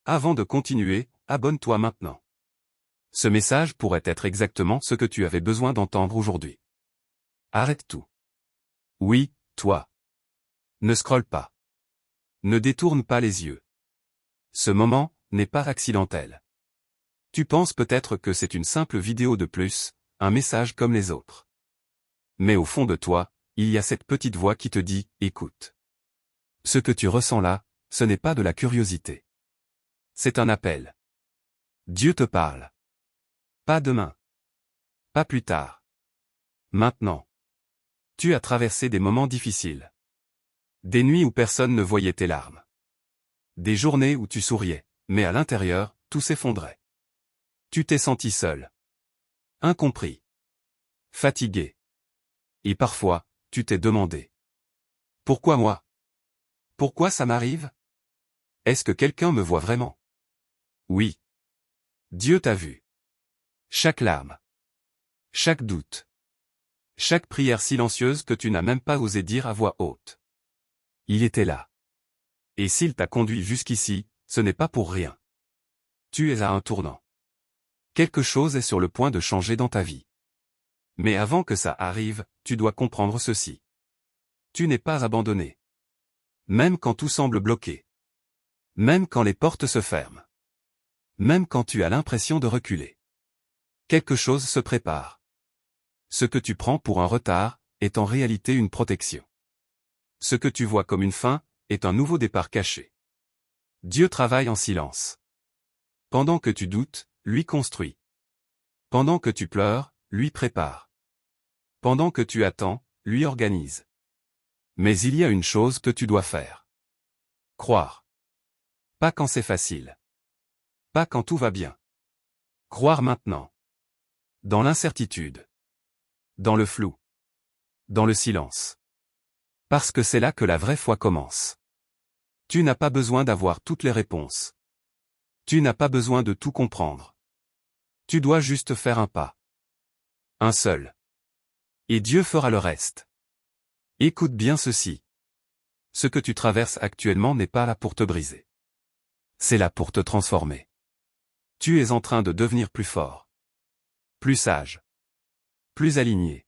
Avant de continuer, abonne-toi maintenant. Ce message pourrait être exactement ce que tu avais besoin d'entendre aujourd'hui. Arrête tout. Oui, toi. Ne scrolle pas. Ne détourne pas les yeux. Ce moment n'est pas accidentel. Tu penses peut-être que c'est une simple vidéo de plus, un message comme les autres. Mais au fond de toi, il y a cette petite voix qui te dit « Écoute ». Ce que tu ressens là, ce n'est pas de la curiosité. C'est un appel. Dieu te parle. Pas demain. Pas plus tard. Maintenant. Tu as traversé des moments difficiles. Des nuits où personne ne voyait tes larmes. Des journées où tu souriais, mais à l'intérieur, tout s'effondrait. Tu t'es senti seul. Incompris. Fatigué. Et parfois, tu t'es demandé. Pourquoi moi? Pourquoi ça m'arrive? Est-ce que quelqu'un me voit vraiment? Oui. Dieu t'a vu. Chaque larme. Chaque doute. Chaque prière silencieuse que tu n'as même pas osé dire à voix haute. Il était là. Et s'il t'a conduit jusqu'ici, ce n'est pas pour rien. Tu es à un tournant. Quelque chose est sur le point de changer dans ta vie. Mais avant que ça arrive, tu dois comprendre ceci. Tu n'es pas abandonné. Même quand tout semble bloqué. Même quand les portes se ferment. Même quand tu as l'impression de reculer. Quelque chose se prépare. Ce que tu prends pour un retard, est en réalité une protection. Ce que tu vois comme une fin, est un nouveau départ caché. Dieu travaille en silence. Pendant que tu doutes, lui construit. Pendant que tu pleures, lui prépare. Pendant que tu attends, lui organise. Mais il y a une chose que tu dois faire. Croire. Pas quand c'est facile. Pas quand tout va bien. Croire maintenant. Dans l'incertitude. Dans le flou. Dans le silence. Parce que c'est là que la vraie foi commence. Tu n'as pas besoin d'avoir toutes les réponses. Tu n'as pas besoin de tout comprendre. Tu dois juste faire un pas. Un seul. Et Dieu fera le reste. Écoute bien ceci. Ce que tu traverses actuellement n'est pas là pour te briser. C'est là pour te transformer. Tu es en train de devenir plus fort. Plus sage. Plus aligné.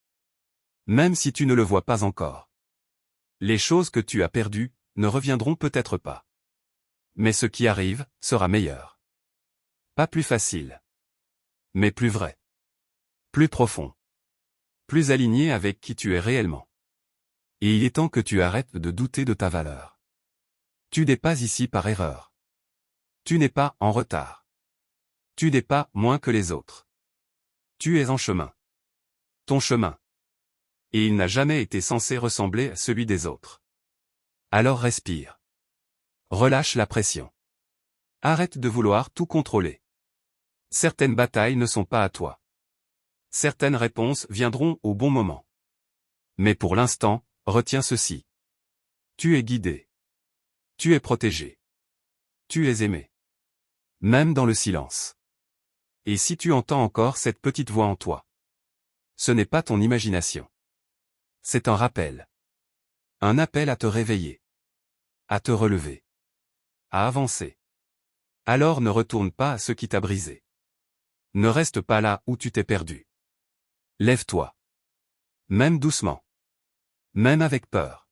Même si tu ne le vois pas encore. Les choses que tu as perdues, ne reviendront peut-être pas. Mais ce qui arrive, sera meilleur. Pas plus facile. Mais plus vrai. Plus profond. Plus aligné avec qui tu es réellement. Et il est temps que tu arrêtes de douter de ta valeur. Tu n'es pas ici par erreur. Tu n'es pas en retard. Tu n'es pas moins que les autres. Tu es en chemin. Ton chemin. Et il n'a jamais été censé ressembler à celui des autres. Alors respire. Relâche la pression. Arrête de vouloir tout contrôler. Certaines batailles ne sont pas à toi. Certaines réponses viendront au bon moment. Mais pour l'instant, retiens ceci. Tu es guidé. Tu es protégé. Tu es aimé. Même dans le silence. Et si tu entends encore cette petite voix en toi, ce n'est pas ton imagination. C'est un rappel. Un appel à te réveiller. À te relever. À avancer. Alors ne retourne pas à ce qui t'a brisé. Ne reste pas là où tu t'es perdu. Lève-toi. Même doucement. Même avec peur.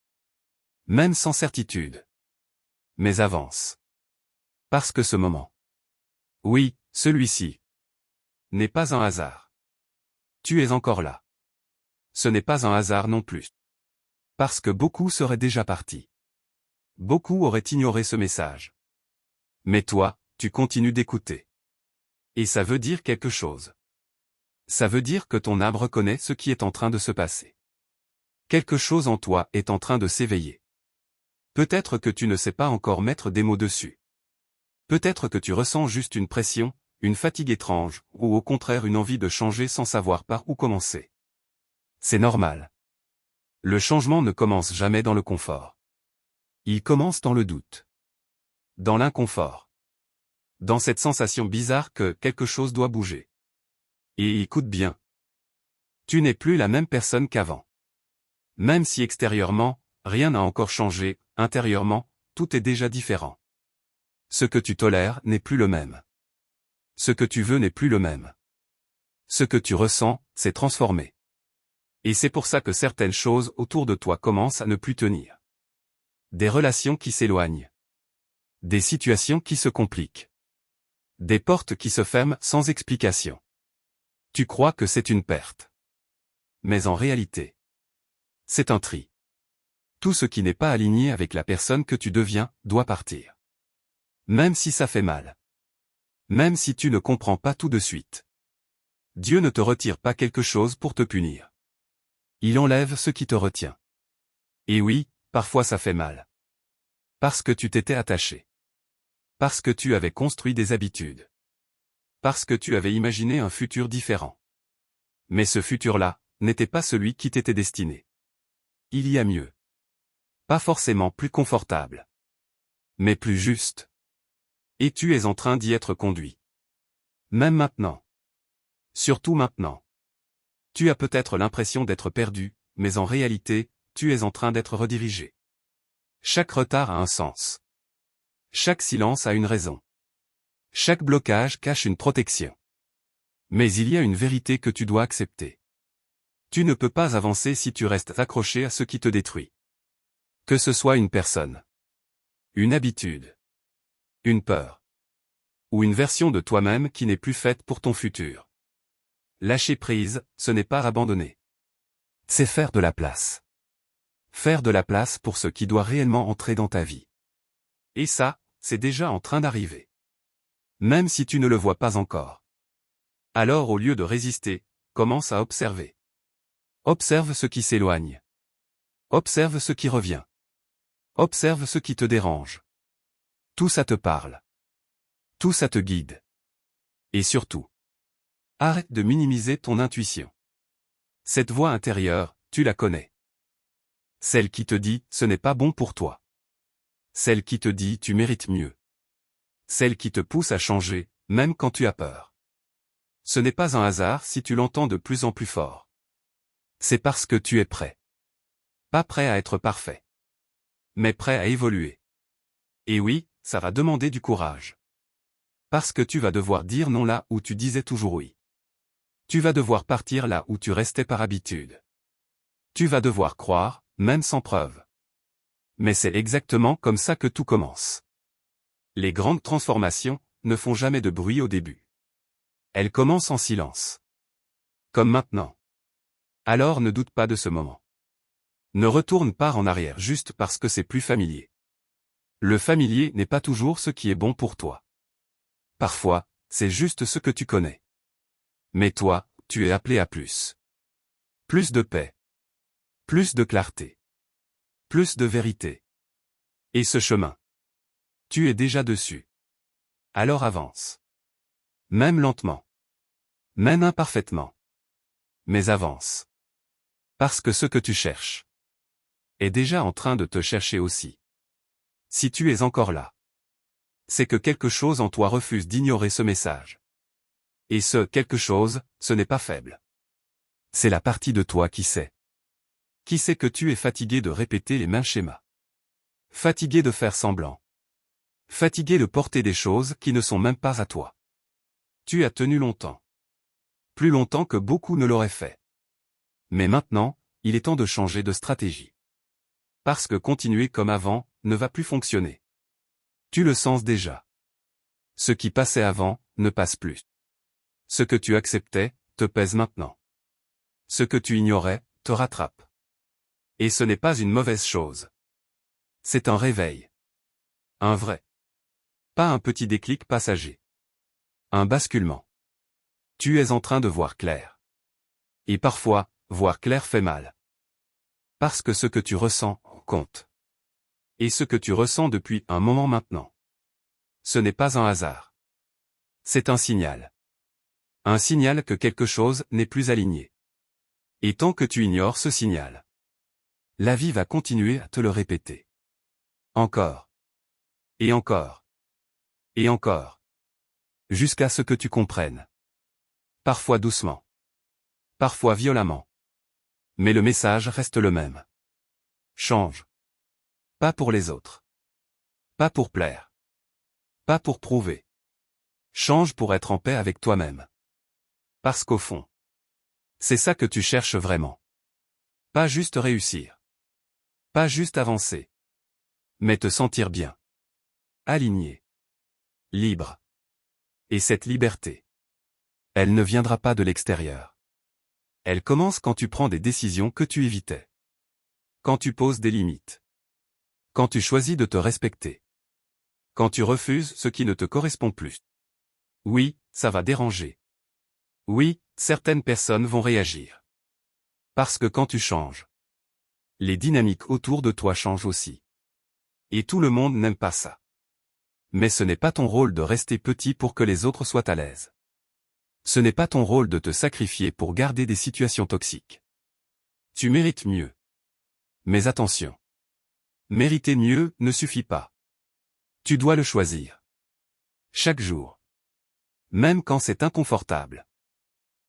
Même sans certitude. Mais avance. Parce que ce moment. Oui, celui-ci. N'est pas un hasard. Tu es encore là. Ce n'est pas un hasard non plus. Parce que beaucoup seraient déjà partis. Beaucoup auraient ignoré ce message. Mais toi, tu continues d'écouter. Et ça veut dire quelque chose. Ça veut dire que ton âme reconnaît ce qui est en train de se passer. Quelque chose en toi est en train de s'éveiller. Peut-être que tu ne sais pas encore mettre des mots dessus. Peut-être que tu ressens juste une pression, une fatigue étrange, ou au contraire une envie de changer sans savoir par où commencer. C'est normal. Le changement ne commence jamais dans le confort. Il commence dans le doute. Dans l'inconfort. Dans cette sensation bizarre que quelque chose doit bouger. Et écoute bien. Tu n'es plus la même personne qu'avant. Même si extérieurement, rien n'a encore changé, intérieurement, tout est déjà différent. Ce que tu tolères n'est plus le même. Ce que tu veux n'est plus le même. Ce que tu ressens, s'est transformé. Et c'est pour ça que certaines choses autour de toi commencent à ne plus tenir. Des relations qui s'éloignent. Des situations qui se compliquent. Des portes qui se ferment sans explication. Tu crois que c'est une perte. Mais en réalité, c'est un tri. Tout ce qui n'est pas aligné avec la personne que tu deviens, doit partir. Même si ça fait mal. Même si tu ne comprends pas tout de suite. Dieu ne te retire pas quelque chose pour te punir. Il enlève ce qui te retient. Et oui, parfois ça fait mal. Parce que tu t'étais attaché. Parce que tu avais construit des habitudes. Parce que tu avais imaginé un futur différent. Mais ce futur-là, n'était pas celui qui t'était destiné. Il y a mieux. Pas forcément plus confortable. Mais plus juste. Et tu es en train d'y être conduit. Même maintenant. Surtout maintenant. Tu as peut-être l'impression d'être perdu, mais en réalité, tu es en train d'être redirigé. Chaque retard a un sens. Chaque silence a une raison. Chaque blocage cache une protection. Mais il y a une vérité que tu dois accepter. Tu ne peux pas avancer si tu restes accroché à ce qui te détruit. Que ce soit une personne, une habitude, une peur, ou une version de toi-même qui n'est plus faite pour ton futur. Lâcher prise, ce n'est pas abandonner. C'est faire de la place. Faire de la place pour ce qui doit réellement entrer dans ta vie. Et ça, c'est déjà en train d'arriver. Même si tu ne le vois pas encore. Alors au lieu de résister, commence à observer. Observe ce qui s'éloigne. Observe ce qui revient. Observe ce qui te dérange. Tout ça te parle. Tout ça te guide. Et surtout, arrête de minimiser ton intuition. Cette voix intérieure, tu la connais. Celle qui te dit, ce n'est pas bon pour toi. Celle qui te dit, tu mérites mieux. Celle qui te pousse à changer, même quand tu as peur. Ce n'est pas un hasard si tu l'entends de plus en plus fort. C'est parce que tu es prêt. Pas prêt à être parfait. Mais prêt à évoluer. Et oui, ça va demander du courage. Parce que tu vas devoir dire non là où tu disais toujours oui. Tu vas devoir partir là où tu restais par habitude. Tu vas devoir croire, même sans preuve. Mais c'est exactement comme ça que tout commence. Les grandes transformations ne font jamais de bruit au début. Elles commencent en silence. Comme maintenant. Alors ne doute pas de ce moment. Ne retourne pas en arrière juste parce que c'est plus familier. Le familier n'est pas toujours ce qui est bon pour toi. Parfois, c'est juste ce que tu connais. Mais toi, tu es appelé à plus. Plus de paix. Plus de clarté. Plus de vérité. Et ce chemin, tu es déjà dessus. Alors avance. Même lentement. Même imparfaitement. Mais avance. Parce que ce que tu cherches est déjà en train de te chercher aussi. Si tu es encore là, c'est que quelque chose en toi refuse d'ignorer ce message. Et ce quelque chose, ce n'est pas faible. C'est la partie de toi qui sait. Qui sait que tu es fatigué de répéter les mêmes schémas. Fatigué de faire semblant. Fatigué de porter des choses qui ne sont même pas à toi. Tu as tenu longtemps. Plus longtemps que beaucoup ne l'auraient fait. Mais maintenant, il est temps de changer de stratégie. Parce que continuer comme avant, ne va plus fonctionner. Tu le sens déjà. Ce qui passait avant, ne passe plus. Ce que tu acceptais, te pèse maintenant. Ce que tu ignorais, te rattrape. Et ce n'est pas une mauvaise chose. C'est un réveil. Un vrai. Pas un petit déclic passager. Un basculement. Tu es en train de voir clair. Et parfois, voir clair fait mal. Parce que ce que tu ressens, compte. Et ce que tu ressens depuis un moment maintenant. Ce n'est pas un hasard. C'est un signal. Un signal que quelque chose n'est plus aligné. Et tant que tu ignores ce signal, la vie va continuer à te le répéter. Encore. Et encore. Et encore. Jusqu'à ce que tu comprennes. Parfois doucement. Parfois violemment. Mais le message reste le même. Change. Pas pour les autres. Pas pour plaire. Pas pour prouver. Change pour être en paix avec toi-même. Parce qu'au fond, c'est ça que tu cherches vraiment. Pas juste réussir. Pas juste avancer. Mais te sentir bien. Aligné. Libre. Et cette liberté, elle ne viendra pas de l'extérieur. Elle commence quand tu prends des décisions que tu évitais. Quand tu poses des limites. Quand tu choisis de te respecter. Quand tu refuses ce qui ne te correspond plus. Oui, ça va déranger. Oui, certaines personnes vont réagir. Parce que quand tu changes, les dynamiques autour de toi changent aussi. Et tout le monde n'aime pas ça. Mais ce n'est pas ton rôle de rester petit pour que les autres soient à l'aise. Ce n'est pas ton rôle de te sacrifier pour garder des situations toxiques. Tu mérites mieux. Mais attention. Mériter mieux ne suffit pas. Tu dois le choisir. Chaque jour. Même quand c'est inconfortable.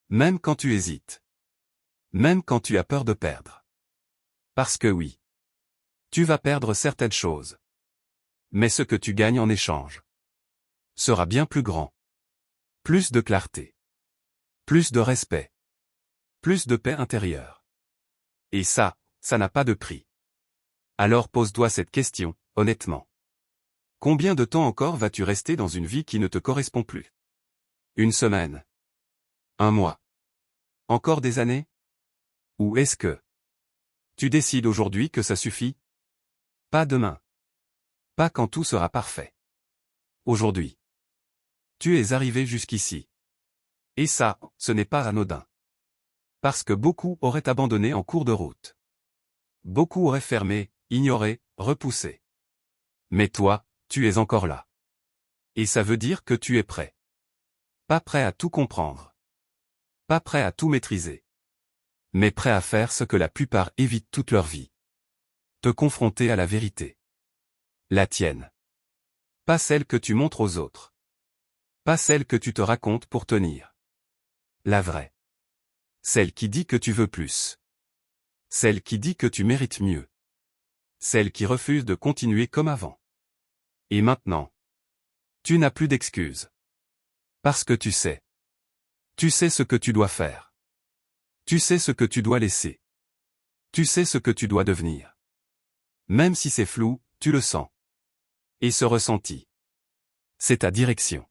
Même quand tu hésites. Même quand tu as peur de perdre. Parce que oui. Tu vas perdre certaines choses. Mais ce que tu gagnes en échange sera bien plus grand. Plus de clarté. Plus de respect. Plus de paix intérieure. Et ça n'a pas de prix. Alors pose-toi cette question, honnêtement. Combien de temps encore vas-tu rester dans une vie qui ne te correspond plus? Une semaine? Un mois? Encore des années? Ou est-ce que tu décides aujourd'hui que ça suffit? Pas demain. Pas quand tout sera parfait. Aujourd'hui. Tu es arrivé jusqu'ici. Et ça, ce n'est pas anodin. Parce que beaucoup auraient abandonné en cours de route. Beaucoup auraient fermé, ignoré, repoussé. Mais toi, tu es encore là. Et ça veut dire que tu es prêt. Pas prêt à tout comprendre. Pas prêt à tout maîtriser. Mais prêt à faire ce que la plupart évitent toute leur vie. Te confronter à la vérité. La tienne. Pas celle que tu montres aux autres. Pas celle que tu te racontes pour tenir. La vraie. Celle qui dit que tu veux plus. Celle qui dit que tu mérites mieux. Celle qui refuse de continuer comme avant. Et maintenant, tu n'as plus d'excuses. Parce que tu sais. Tu sais ce que tu dois faire. Tu sais ce que tu dois laisser. Tu sais ce que tu dois devenir. Même si c'est flou, tu le sens. Et ce ressenti, c'est ta direction.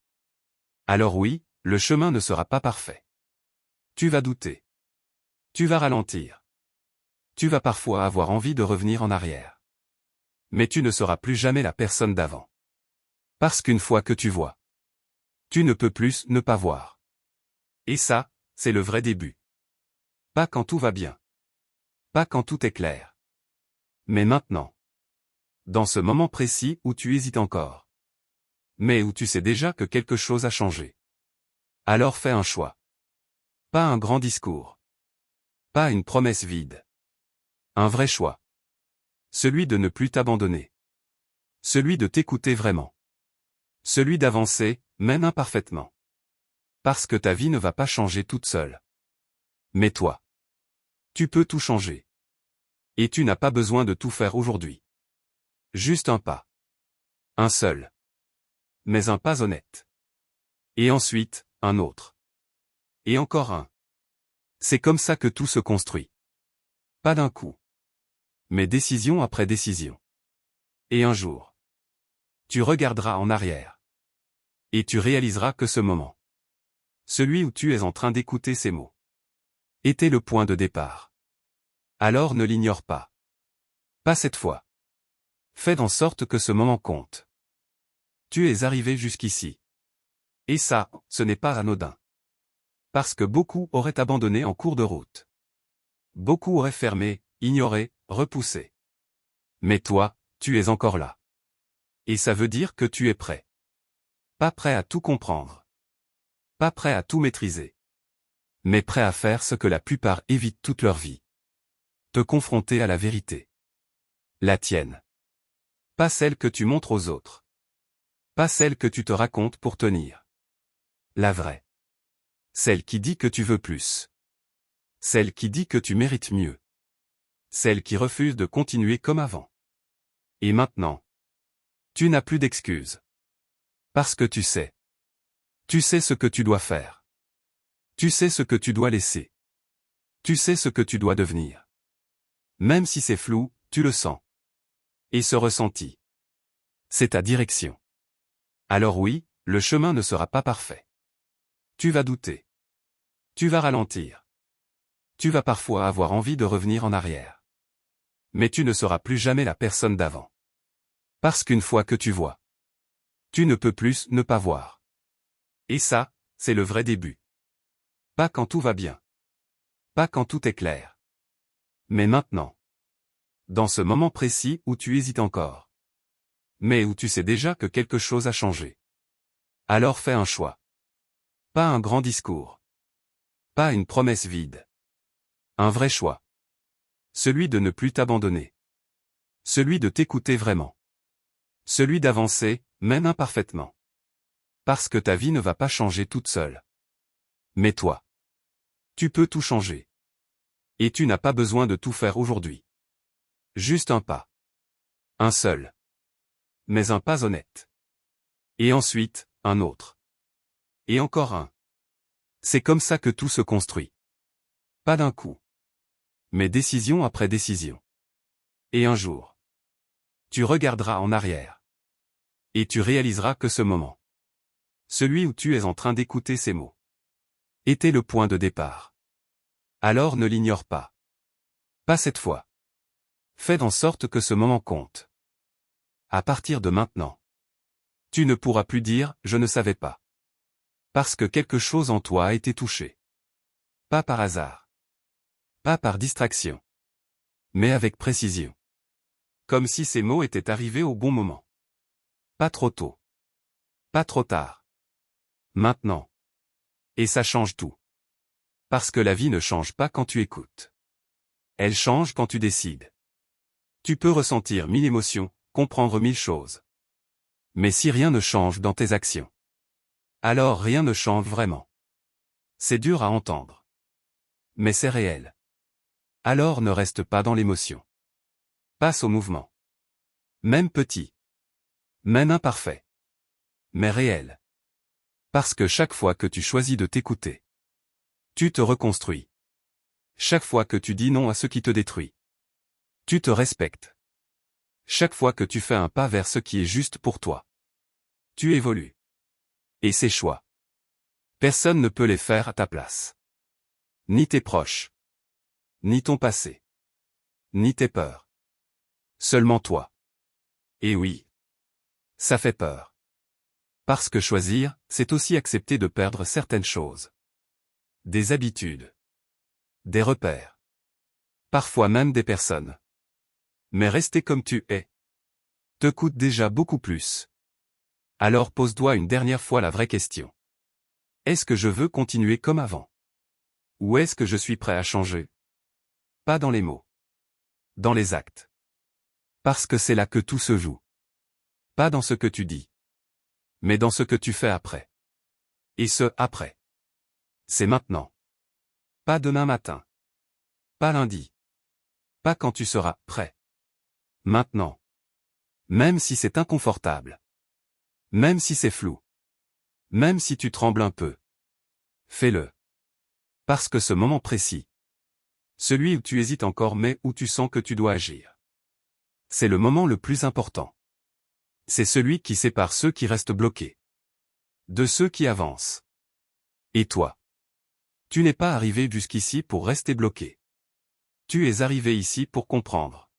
Alors oui, le chemin ne sera pas parfait. Tu vas douter. Tu vas ralentir. Tu vas parfois avoir envie de revenir en arrière. Mais tu ne seras plus jamais la personne d'avant. Parce qu'une fois que tu vois, tu ne peux plus ne pas voir. Et ça, c'est le vrai début. Pas quand tout va bien. Pas quand tout est clair. Mais maintenant. Dans ce moment précis où tu hésites encore. Mais où tu sais déjà que quelque chose a changé. Alors fais un choix. Pas un grand discours. Pas une promesse vide. Un vrai choix. Celui de ne plus t'abandonner. Celui de t'écouter vraiment. Celui d'avancer, même imparfaitement. Parce que ta vie ne va pas changer toute seule. Mais toi, tu peux tout changer. Et tu n'as pas besoin de tout faire aujourd'hui. Juste un pas. Un seul. Mais un pas honnête. Et ensuite, un autre. Et encore un. C'est comme ça que tout se construit. Pas d'un coup. Mais décision après décision. Et un jour, tu regarderas en arrière. Et tu réaliseras que ce moment, celui où tu es en train d'écouter ces mots, était le point de départ. Alors ne l'ignore pas. Pas cette fois. Fais en sorte que ce moment compte. Tu es arrivé jusqu'ici. Et ça, ce n'est pas anodin. Parce que beaucoup auraient abandonné en cours de route. Beaucoup auraient fermé, ignoré, repoussé. Mais toi, tu es encore là. Et ça veut dire que tu es prêt. Pas prêt à tout comprendre. Pas prêt à tout maîtriser. Mais prêt à faire ce que la plupart évitent toute leur vie. Te confronter à la vérité. La tienne. Pas celle que tu montres aux autres. Pas celle que tu te racontes pour tenir. La vraie. Celle qui dit que tu veux plus. Celle qui dit que tu mérites mieux. Celle qui refuse de continuer comme avant. Et maintenant, tu n'as plus d'excuses. Parce que tu sais. Tu sais ce que tu dois faire. Tu sais ce que tu dois laisser. Tu sais ce que tu dois devenir. Même si c'est flou, tu le sens. Et ce ressenti, c'est ta direction. Alors oui, le chemin ne sera pas parfait. Tu vas douter. Tu vas ralentir. Tu vas parfois avoir envie de revenir en arrière. Mais tu ne seras plus jamais la personne d'avant. Parce qu'une fois que tu vois, tu ne peux plus ne pas voir. Et ça, c'est le vrai début. Pas quand tout va bien. Pas quand tout est clair. Mais maintenant. Dans ce moment précis où tu hésites encore. Mais où tu sais déjà que quelque chose a changé. Alors fais un choix. Pas un grand discours. Pas une promesse vide. Un vrai choix. Celui de ne plus t'abandonner. Celui de t'écouter vraiment. Celui d'avancer, même imparfaitement. Parce que ta vie ne va pas changer toute seule. Mais toi. Tu peux tout changer. Et tu n'as pas besoin de tout faire aujourd'hui. Juste un pas. Un seul. Mais un pas honnête. Et ensuite, un autre. Et encore un. C'est comme ça que tout se construit. Pas d'un coup. Mais décision après décision. Et un jour. Tu regarderas en arrière. Et tu réaliseras que ce moment. Celui où tu es en train d'écouter ces mots. Était le point de départ. Alors ne l'ignore pas. Pas cette fois. Fais en sorte que ce moment compte. À partir de maintenant. Tu ne pourras plus dire « je ne savais pas ». Parce que quelque chose en toi a été touché. Pas par hasard. Pas par distraction. Mais avec précision. Comme si ces mots étaient arrivés au bon moment. Pas trop tôt. Pas trop tard. Maintenant. Et ça change tout. Parce que la vie ne change pas quand tu écoutes. Elle change quand tu décides. Tu peux ressentir 1000 émotions, comprendre 1000 choses. Mais si rien ne change dans tes actions, alors rien ne change vraiment. C'est dur à entendre. Mais c'est réel. Alors ne reste pas dans l'émotion. Passe au mouvement. Même petit. Même imparfait. Mais réel. Parce que chaque fois que tu choisis de t'écouter, tu te reconstruis. Chaque fois que tu dis non à ce qui te détruit, tu te respectes. Chaque fois que tu fais un pas vers ce qui est juste pour toi, tu évolues. Et ces choix, personne ne peut les faire à ta place. Ni tes proches. Ni ton passé. Ni tes peurs. Seulement toi. Et oui. Ça fait peur. Parce que choisir, c'est aussi accepter de perdre certaines choses. Des habitudes. Des repères. Parfois même des personnes. Mais rester comme tu es te coûte déjà beaucoup plus. Alors pose-toi une dernière fois la vraie question. Est-ce que je veux continuer comme avant? Ou est-ce que je suis prêt à changer? Pas dans les mots. Dans les actes. Parce que c'est là que tout se joue. Pas dans ce que tu dis. Mais dans ce que tu fais après. Et ce après. C'est maintenant. Pas demain matin. Pas lundi. Pas quand tu seras prêt. Maintenant. Même si c'est inconfortable. Même si c'est flou. Même si tu trembles un peu. Fais-le. Parce que ce moment précis. Celui où tu hésites encore mais où tu sens que tu dois agir. C'est le moment le plus important. C'est celui qui sépare ceux qui restent bloqués de ceux qui avancent. Et toi? Tu n'es pas arrivé jusqu'ici pour rester bloqué. Tu es arrivé ici pour comprendre.